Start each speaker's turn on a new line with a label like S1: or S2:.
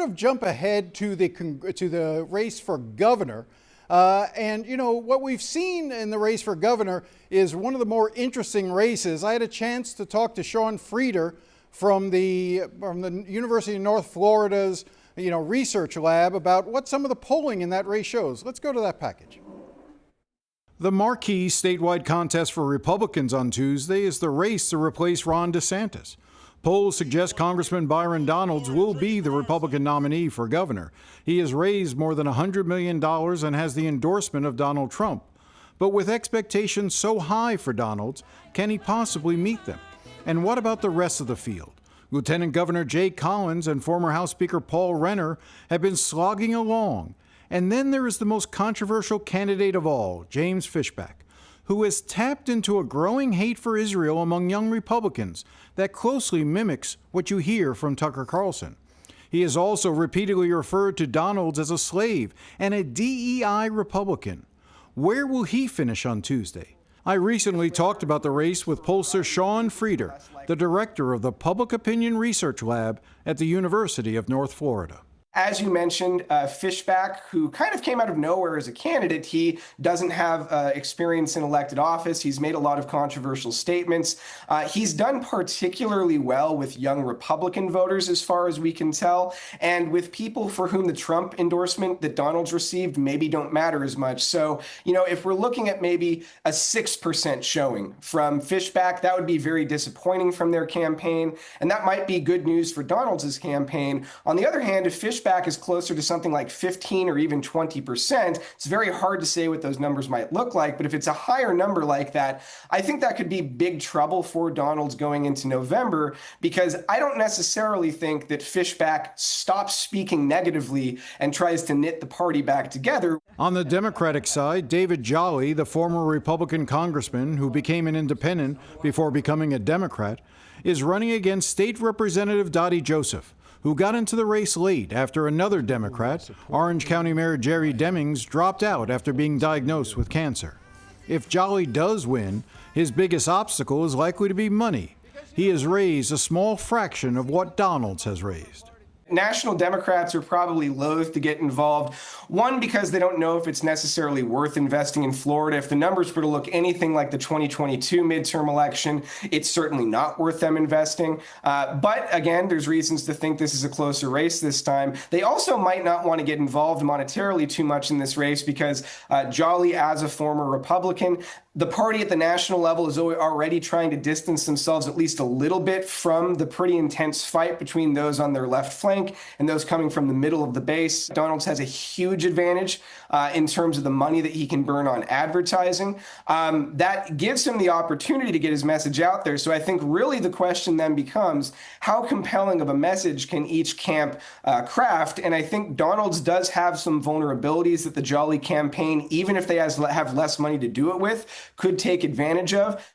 S1: of jump ahead to the race for governor. And you know, what we've seen in the race for governor is one of the more interesting races. I had a chance to talk to Sean Frieder from the University of North Florida's research lab about what some of the polling in that race shows. Let's go to that package. The marquee statewide contest for Republicans on Tuesday is the race to replace Ron DeSantis. Polls suggest Congressman Byron Donalds will be the Republican nominee for governor. He has raised more than $100 million and has the endorsement of Donald Trump. But with expectations so high for Donalds, can he possibly meet them? And what about the rest of the field? Lieutenant Governor Jay Collins and former House Speaker Paul Renner have been slogging along. And then there is the most controversial candidate of all, James Fishback, who has tapped into a growing hate for Israel among young Republicans that closely mimics what you hear from Tucker Carlson. He has also repeatedly referred to Donalds as a slave and a DEI Republican. Where will he finish on Tuesday? I recently talked about the race with pollster Sean Frieder, the director of the Public Opinion Research Lab at the University of North Florida.
S2: As you mentioned, Fishback, who kind of came out of nowhere as a candidate, he doesn't have experience in elected office. He's made a lot of controversial statements. He's done particularly well with young Republican voters, as far as we can tell, and with people for whom the Trump endorsement that Donald's received maybe don't matter as much. So, if we're looking at maybe a 6% showing from Fishback, that would be very disappointing from their campaign, and that might be good news for Donalds' campaign. On the other hand, if Fishback is closer to something like 15 or even 20%. It's very hard to say what those numbers might look like, but if it's a higher number like that, I think that could be big trouble for Donalds going into November, because I don't necessarily think that Fishback stops speaking negatively and tries to knit the party back together.
S1: On the Democratic side, David Jolly, the former Republican congressman who became an independent before becoming a Democrat, is running against State Representative Dottie Joseph, who got into the race late after another Democrat, Orange County Mayor Jerry Demings, dropped out after being diagnosed with cancer. If Jolly does win, his biggest obstacle is likely to be money. He has raised a small fraction of what Donalds has raised.
S2: National Democrats are probably loath to get involved. One, because they don't know if it's necessarily worth investing in Florida. If the numbers were to look anything like the 2022 midterm election, it's certainly not worth them investing. But again, there's reasons to think this is a closer race this time. They also might not want to get involved monetarily too much in this race because Jolly, as a former Republican, the party at the national level is already trying to distance themselves at least a little bit from the pretty intense fight between those on their left flank and those coming from the middle of the base. Donalds has a huge advantage in terms of the money that he can burn on advertising. That gives him the opportunity to get his message out there. So I think really the question then becomes, how compelling of a message can each camp craft? And I think Donalds does have some vulnerabilities that the Jolly campaign, even if they have less money to do it with, could take advantage of.